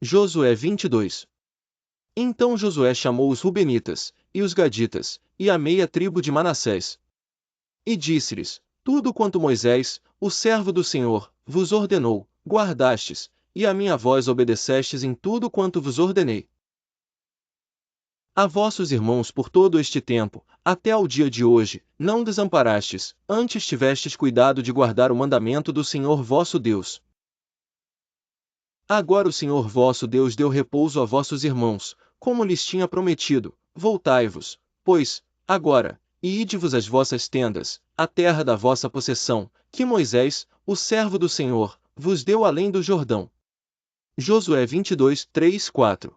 Josué 22. Então Josué chamou os Rubenitas, e os Gaditas, e a meia tribo de Manassés. E disse-lhes: Tudo quanto Moisés, o servo do Senhor, vos ordenou, guardastes, e a minha voz obedecestes em tudo quanto vos ordenei. A vossos irmãos por todo este tempo, até ao dia de hoje, não desamparastes, antes tivestes cuidado de guardar o mandamento do Senhor vosso Deus. Agora o Senhor vosso Deus deu repouso a vossos irmãos, como lhes tinha prometido. Voltai-vos, pois, agora, e ide-vos às vossas tendas, à terra da vossa possessão, que Moisés, o servo do Senhor, vos deu além do Jordão. Josué 22, 3, 4.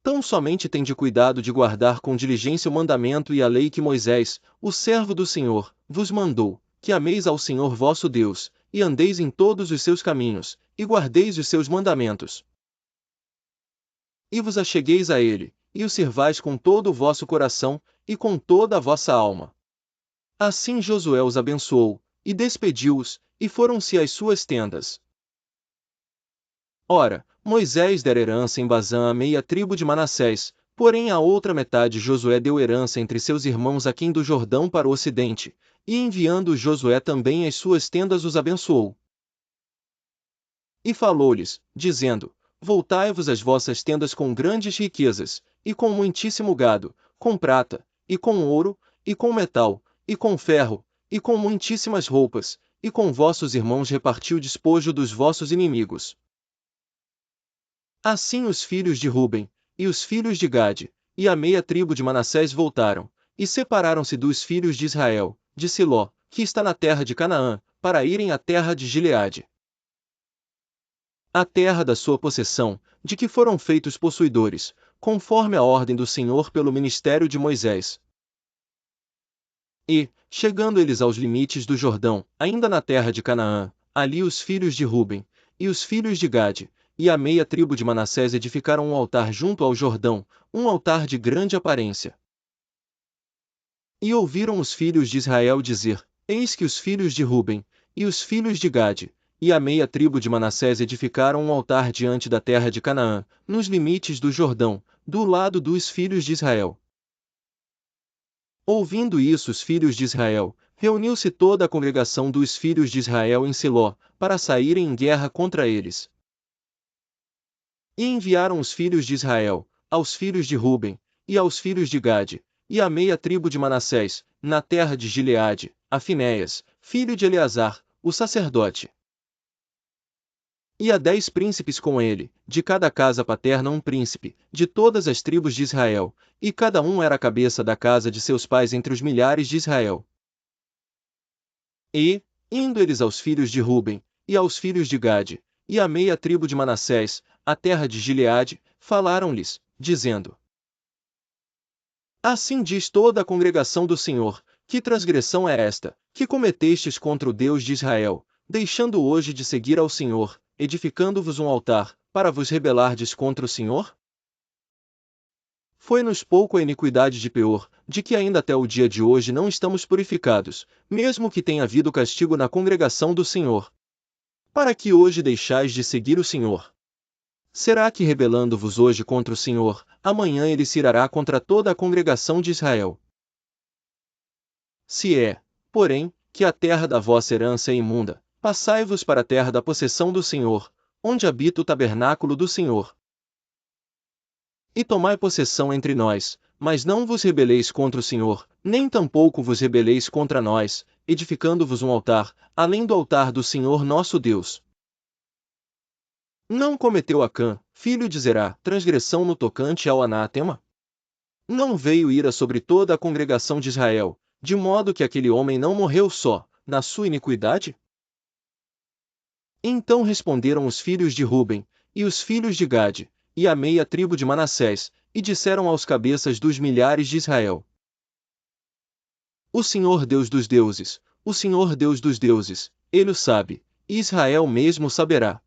Tão somente tende cuidado de guardar com diligência o mandamento e a lei que Moisés, o servo do Senhor, vos mandou, que ameis ao Senhor vosso Deus, e andeis em todos os seus caminhos, e guardeis os seus mandamentos. E vos achegueis a ele, e o servais com todo o vosso coração, e com toda a vossa alma. Assim Josué os abençoou, e despediu-os, e foram-se às suas tendas. Ora, Moisés dera herança em Bazã à meia tribo de Manassés, porém a outra metade Josué deu herança entre seus irmãos aquém do Jordão para o ocidente, e enviando Josué também às suas tendas os abençoou. E falou-lhes, dizendo: Voltai-vos às vossas tendas com grandes riquezas, e com muitíssimo gado, com prata, e com ouro, e com metal, e com ferro, e com muitíssimas roupas, e com vossos irmãos reparti o despojo dos vossos inimigos. Assim os filhos de Ruben, e os filhos de Gade, e a meia tribo de Manassés voltaram, e separaram-se dos filhos de Israel, de Siló, que está na terra de Canaã, para irem à terra de Gileade, a terra da sua possessão, de que foram feitos possuidores, conforme a ordem do Senhor pelo ministério de Moisés. E, chegando eles aos limites do Jordão, ainda na terra de Canaã, ali os filhos de Ruben, e os filhos de Gade, e a meia tribo de Manassés edificaram um altar junto ao Jordão, um altar de grande aparência. E ouviram os filhos de Israel dizer: Eis que os filhos de Ruben, e os filhos de Gade, e a meia tribo de Manassés edificaram um altar diante da terra de Canaã, nos limites do Jordão, do lado dos filhos de Israel. Ouvindo isso os filhos de Israel, reuniu-se toda a congregação dos filhos de Israel em Siló, para saírem em guerra contra eles. E enviaram os filhos de Israel, aos filhos de Ruben, e aos filhos de Gade, e à meia tribo de Manassés, na terra de Gileade, a Finéias, filho de Eleazar, o sacerdote. E a 10 príncipes com ele, de cada casa paterna um príncipe, de todas as tribos de Israel, e cada um era a cabeça da casa de seus pais entre os milhares de Israel. E, indo eles aos filhos de Ruben, e aos filhos de Gade, e à meia tribo de Manassés, a terra de Gileade, falaram-lhes, dizendo: Assim diz toda a congregação do Senhor: que transgressão é esta, que cometestes contra o Deus de Israel, deixando hoje de seguir ao Senhor, edificando-vos um altar, para vos rebelardes contra o Senhor? Foi-nos pouco a iniquidade de Peor, de que ainda até o dia de hoje não estamos purificados, mesmo que tenha havido castigo na congregação do Senhor. Para que hoje deixais de seguir o Senhor? Será que rebelando-vos hoje contra o Senhor, amanhã ele se irará contra toda a congregação de Israel? Se é, porém, que a terra da vossa herança é imunda, passai-vos para a terra da possessão do Senhor, onde habita o tabernáculo do Senhor. E tomai possessão entre nós, mas não vos rebeleis contra o Senhor, nem tampouco vos rebeleis contra nós, edificando-vos um altar, além do altar do Senhor nosso Deus. Não cometeu Acã, filho de Zerá, transgressão no tocante ao anátema? Não veio ira sobre toda a congregação de Israel, de modo que aquele homem não morreu só, na sua iniquidade? Então responderam os filhos de Ruben, e os filhos de Gade, e a meia tribo de Manassés, e disseram aos cabeças dos milhares de Israel: O Senhor Deus dos deuses, o Senhor Deus dos deuses, ele o sabe, e Israel mesmo saberá.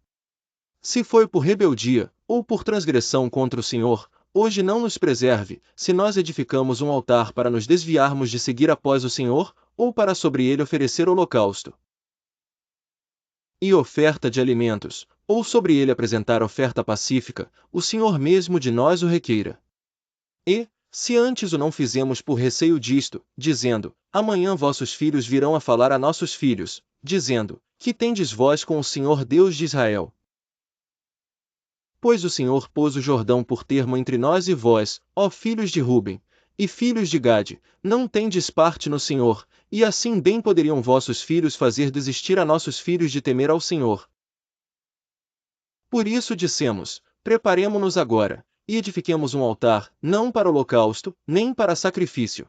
Se foi por rebeldia, ou por transgressão contra o Senhor, hoje não nos preserve, se nós edificamos um altar para nos desviarmos de seguir após o Senhor, ou para sobre ele oferecer holocausto e oferta de alimentos, ou sobre ele apresentar oferta pacífica, o Senhor mesmo de nós o requeira. E, se antes o não fizemos por receio disto, dizendo, amanhã vossos filhos virão a falar a nossos filhos, dizendo, que tendes vós com o Senhor Deus de Israel? Pois o Senhor pôs o Jordão por termo entre nós e vós, ó filhos de Ruben, e filhos de Gade, não tendes parte no Senhor, e assim bem poderiam vossos filhos fazer desistir a nossos filhos de temer ao Senhor. Por isso dissemos, preparemo-nos agora, e edifiquemos um altar, não para holocausto, nem para sacrifício,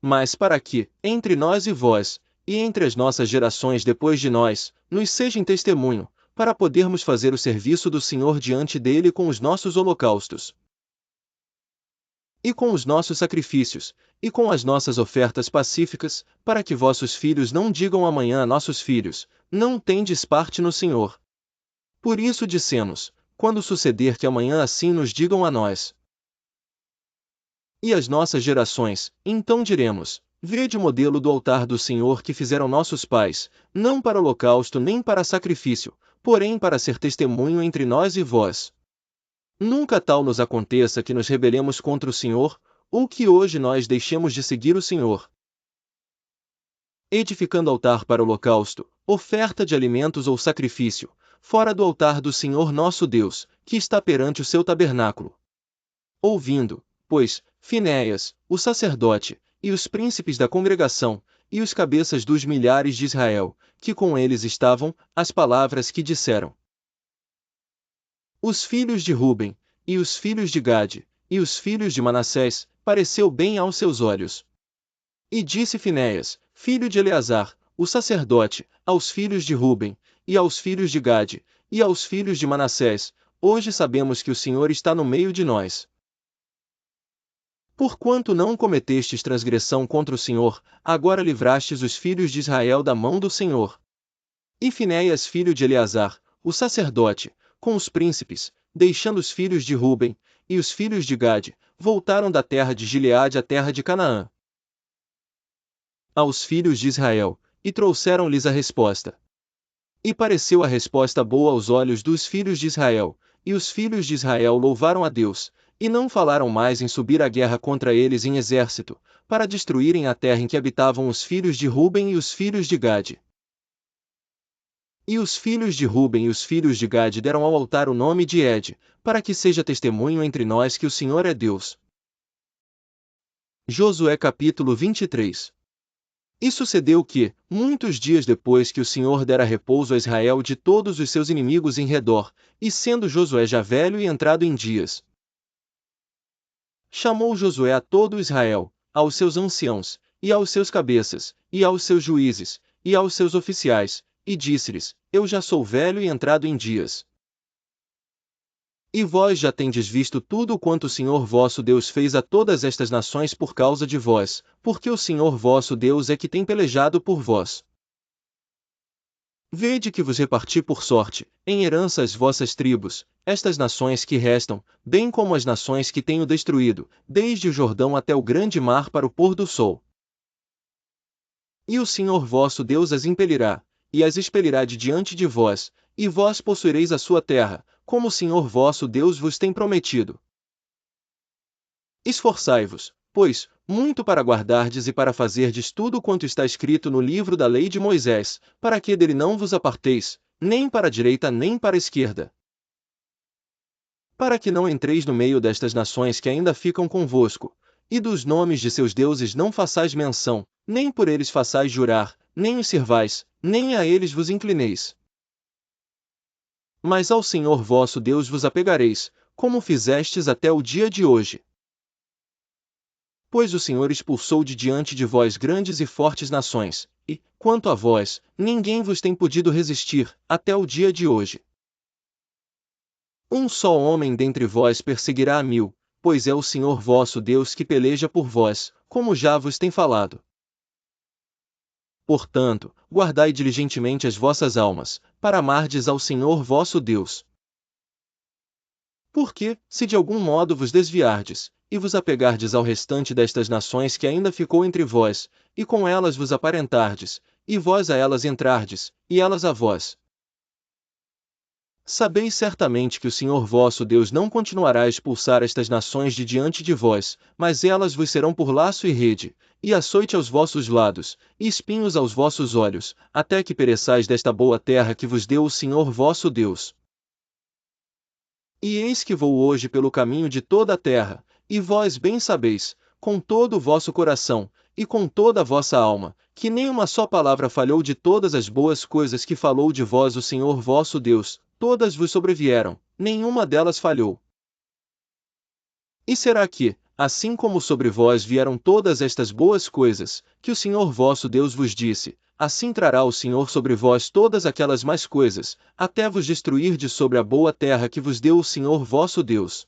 mas para que, entre nós e vós, e entre as nossas gerações depois de nós, nos sejam testemunho, para podermos fazer o serviço do Senhor diante dele com os nossos holocaustos, e com os nossos sacrifícios, e com as nossas ofertas pacíficas, para que vossos filhos não digam amanhã a nossos filhos, não tendes parte no Senhor. Por isso dissemos, quando suceder que amanhã assim nos digam a nós e as nossas gerações, então diremos, vede o modelo do altar do Senhor que fizeram nossos pais, não para holocausto nem para sacrifício, porém para ser testemunho entre nós e vós. Nunca tal nos aconteça que nos rebelemos contra o Senhor, ou que hoje nós deixemos de seguir o Senhor. Edificando altar para holocausto, oferta de alimentos ou sacrifício, fora do altar do Senhor nosso Deus, que está perante o seu tabernáculo. Ouvindo, pois, Finéias, o sacerdote, e os príncipes da congregação, e os cabeças dos milhares de Israel, que com eles estavam, as palavras que disseram os filhos de Ruben, e os filhos de Gade, e os filhos de Manassés, pareceu bem aos seus olhos. E disse Finéias, filho de Eleazar, o sacerdote, aos filhos de Ruben, e aos filhos de Gade, e aos filhos de Manassés, hoje sabemos que o Senhor está no meio de nós. Porquanto não cometestes transgressão contra o Senhor, agora livrastes os filhos de Israel da mão do Senhor. E Finéias filho de Eleazar, o sacerdote, com os príncipes, deixando os filhos de Ruben, e os filhos de Gade, voltaram da terra de Gileade à terra de Canaã aos filhos de Israel, e trouxeram-lhes a resposta. E pareceu a resposta boa aos olhos dos filhos de Israel, e os filhos de Israel louvaram a Deus, e não falaram mais em subir à guerra contra eles em exército, para destruírem a terra em que habitavam os filhos de Ruben e os filhos de Gade. E os filhos de Ruben e os filhos de Gade deram ao altar o nome de Ed, para que seja testemunho entre nós que o Senhor é Deus. Josué capítulo 23. E sucedeu que, muitos dias depois que o Senhor dera repouso a Israel de todos os seus inimigos em redor, e sendo Josué já velho e entrado em dias, chamou Josué a todo Israel, aos seus anciãos, e aos seus cabeças, e aos seus juízes, e aos seus oficiais, e disse-lhes, eu já sou velho e entrado em dias. E vós já tendes visto tudo quanto o Senhor vosso Deus fez a todas estas nações por causa de vós, porque o Senhor vosso Deus é que tem pelejado por vós. Vede que vos reparti por sorte, em herança as vossas tribos, estas nações que restam, bem como as nações que tenho destruído, desde o Jordão até o grande mar para o pôr do sol. E o Senhor vosso Deus as impelirá, e as expelirá de diante de vós, e vós possuireis a sua terra, como o Senhor vosso Deus vos tem prometido. Esforçai-vos, pois, muito para guardardes e para fazerdes tudo quanto está escrito no livro da lei de Moisés, para que dele não vos aparteis, nem para a direita nem para a esquerda. Para que não entreis no meio destas nações que ainda ficam convosco, e dos nomes de seus deuses não façais menção, nem por eles façais jurar, nem os servais, nem a eles vos inclineis. Mas ao Senhor vosso Deus vos apegareis, como fizestes até o dia de hoje. Pois o Senhor expulsou de diante de vós grandes e fortes nações, e, quanto a vós, ninguém vos tem podido resistir, até o dia de hoje. Um só homem dentre vós perseguirá a 1000, pois é o Senhor vosso Deus que peleja por vós, como já vos tem falado. Portanto, guardai diligentemente as vossas almas, para amardes ao Senhor vosso Deus. Porque, se de algum modo vos desviardes, e vos apegardes ao restante destas nações que ainda ficou entre vós, e com elas vos aparentardes, e vós a elas entrardes, e elas a vós, Sabeis certamente que o Senhor vosso Deus não continuará a expulsar estas nações de diante de vós, mas elas vos serão por laço e rede, e açoite aos vossos lados, e espinhos aos vossos olhos, até que pereçais desta boa terra que vos deu o Senhor vosso Deus. E eis que vou hoje pelo caminho de toda a terra, e vós bem sabeis, com todo o vosso coração, e com toda a vossa alma, que nem uma só palavra falhou de todas as boas coisas que falou de vós o Senhor vosso Deus, todas vos sobrevieram, nenhuma delas falhou. E será que, assim como sobre vós vieram todas estas boas coisas, que o Senhor vosso Deus vos disse, assim trará o Senhor sobre vós todas aquelas mais coisas, até vos destruir de sobre a boa terra que vos deu o Senhor vosso Deus?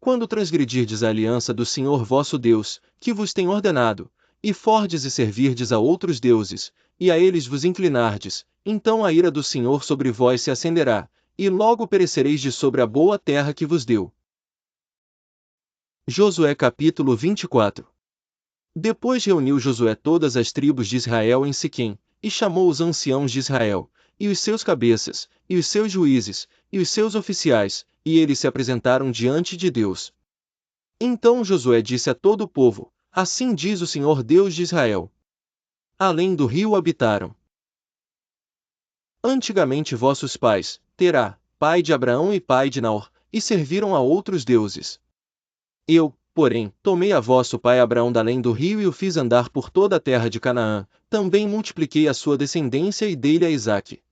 Quando transgredirdes a aliança do Senhor vosso Deus, que vos tem ordenado, e fordes e servirdes a outros deuses, e a eles vos inclinardes, então a ira do Senhor sobre vós se acenderá, e logo perecereis de sobre a boa terra que vos deu. Josué capítulo 24. Depois reuniu Josué todas as tribos de Israel em Siquém, e chamou os anciãos de Israel, e os seus cabeças, e os seus juízes, e os seus oficiais, e eles se apresentaram diante de Deus. Então Josué disse a todo o povo: Assim diz o Senhor Deus de Israel. Além do rio habitaram. Antigamente vossos pais, Terá, pai de Abraão e pai de Naor, e serviram a outros deuses. Eu, porém, tomei a vosso pai Abraão da além do rio e o fiz andar por toda a terra de Canaã, também multipliquei a sua descendência e dei-lhe a Isaque.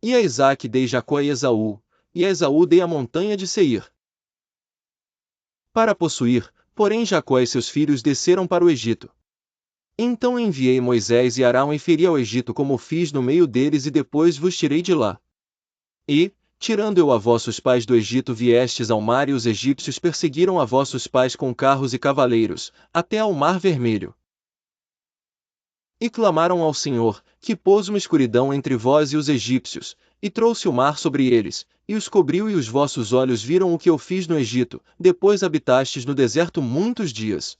E a Isaque dei Jacó e Esaú, e a Esaú dei a montanha de Seir. Para possuir, porém Jacó e seus filhos desceram para o Egito. Então enviei Moisés e Arão e feri ao Egito como fiz no meio deles e depois vos tirei de lá. E, tirando eu a vossos pais do Egito viestes ao mar e os egípcios perseguiram a vossos pais com carros e cavaleiros, até ao mar vermelho. E clamaram ao Senhor, que pôs uma escuridão entre vós e os egípcios, e trouxe o mar sobre eles, e os cobriu e os vossos olhos viram o que eu fiz no Egito, depois habitastes no deserto muitos dias.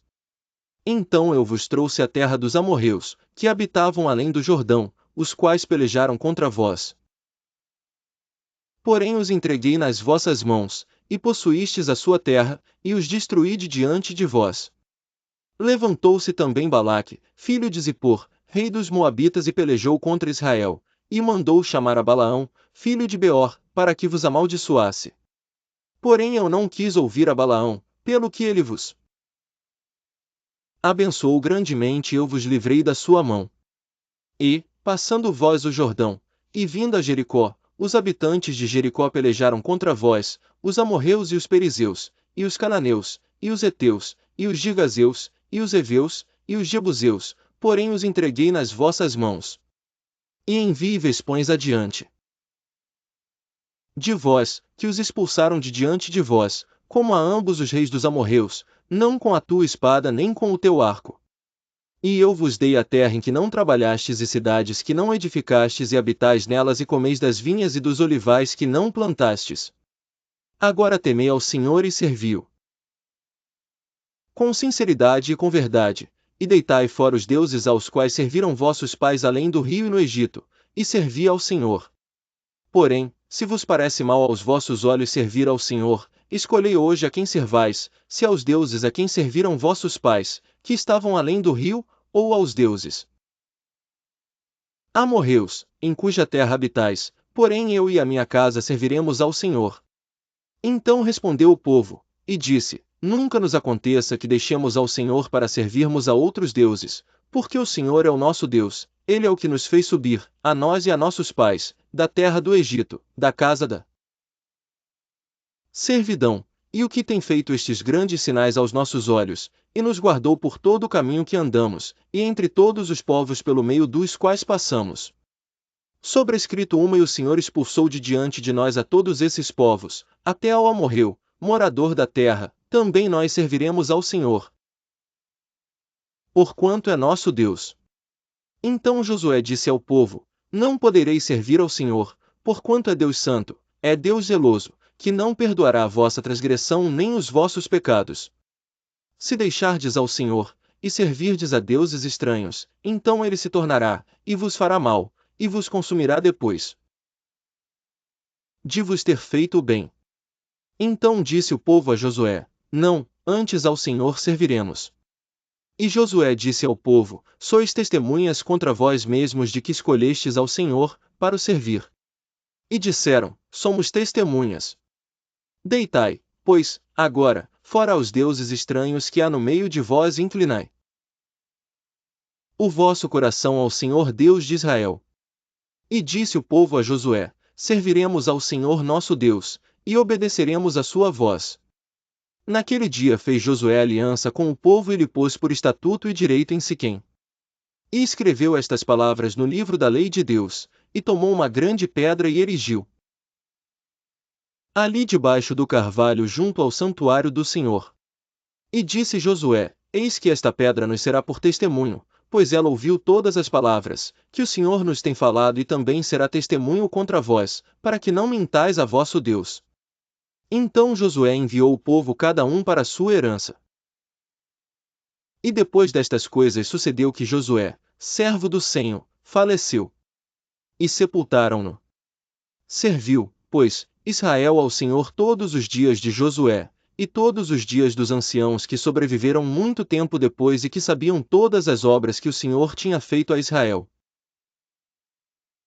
Então eu vos trouxe a terra dos amorreus, que habitavam além do Jordão, os quais pelejaram contra vós. Porém os entreguei nas vossas mãos, e possuístes a sua terra, e os destruí de diante de vós. Levantou-se também Balaque, filho de Zippor, rei dos Moabitas e pelejou contra Israel, e mandou chamar a Balaão, filho de Beor, para que vos amaldiçoasse. Porém eu não quis ouvir a Balaão, pelo que ele vos abençoou grandemente e eu vos livrei da sua mão. E, passando vós o Jordão, e vindo a Jericó, os habitantes de Jericó pelejaram contra vós, os amorreus e os perizeus, e os cananeus, e os heteus, e os gigazeus, e os heveus, e os jebuseus, porém os entreguei nas vossas mãos. E envie-vos pões adiante de vós, que os expulsaram de diante de vós, como a ambos os reis dos amorreus, não com a tua espada nem com o teu arco. E eu vos dei a terra em que não trabalhastes e cidades que não edificastes e habitais nelas e comeis das vinhas e dos olivais que não plantastes. Agora temei ao Senhor e servi-o com sinceridade e com verdade, e deitai fora os deuses aos quais serviram vossos pais além do rio e no Egito, e servi ao Senhor. Porém, se vos parece mal aos vossos olhos servir ao Senhor, escolhei hoje a quem servais, se aos deuses a quem serviram vossos pais, que estavam além do rio, ou aos deuses amorreus, em cuja terra habitais, porém eu e a minha casa serviremos ao Senhor. Então respondeu o povo, e disse, Nunca nos aconteça que deixemos ao Senhor para servirmos a outros deuses, porque o Senhor é o nosso Deus, Ele é o que nos fez subir, a nós e a nossos pais, da terra do Egito, da casa da servidão, e o que tem feito estes grandes sinais aos nossos olhos, e nos guardou por todo o caminho que andamos, e entre todos os povos pelo meio dos quais passamos. Sobrescrito uma e o Senhor expulsou de diante de nós a todos esses povos, até ao amorreu, morador da terra, também nós serviremos ao Senhor. Porquanto é nosso Deus. Então Josué disse ao povo, Não podereis servir ao Senhor, porquanto é Deus santo, é Deus zeloso, que não perdoará a vossa transgressão nem os vossos pecados. Se deixardes ao Senhor, e servirdes a deuses estranhos, então ele se tornará, e vos fará mal, e vos consumirá depois. de vos ter feito o bem. Então disse o povo a Josué: Não, antes ao Senhor serviremos. E Josué disse ao povo: Sois testemunhas contra vós mesmos de que escolhestes ao Senhor, para o servir. E disseram: Somos testemunhas. Deitai, pois, agora, fora aos deuses estranhos que há no meio de vós e inclinai o vosso coração ao Senhor Deus de Israel. E disse o povo a Josué: Serviremos ao Senhor nosso Deus, e obedeceremos a sua voz. Naquele dia fez Josué aliança com o povo e lhe pôs por estatuto e direito em Siquém. E escreveu estas palavras no livro da lei de Deus, e tomou uma grande pedra e erigiu ali debaixo do carvalho junto ao santuário do Senhor. E disse Josué: Eis que esta pedra nos será por testemunho, pois ela ouviu todas as palavras que o Senhor nos tem falado, e também será testemunho contra vós, para que não mintais a vosso Deus. Então Josué enviou o povo cada um para a sua herança. E depois destas coisas sucedeu que Josué, servo do Senhor, faleceu. E sepultaram-no. Serviu, pois, Israel ao Senhor todos os dias de Josué, e todos os dias dos anciãos que sobreviveram muito tempo depois e que sabiam todas as obras que o Senhor tinha feito a Israel.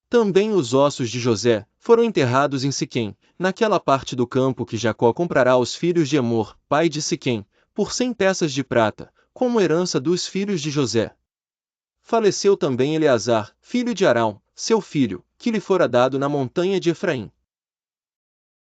Também os ossos de José foram enterrados em Siquém, naquela parte do campo que Jacó comprará aos filhos de Amor, pai de Siquém, por 100 peças de prata, como herança dos filhos de José. Faleceu também Eleazar, filho de Arão, seu filho, que lhe fora dado na montanha de Efraim.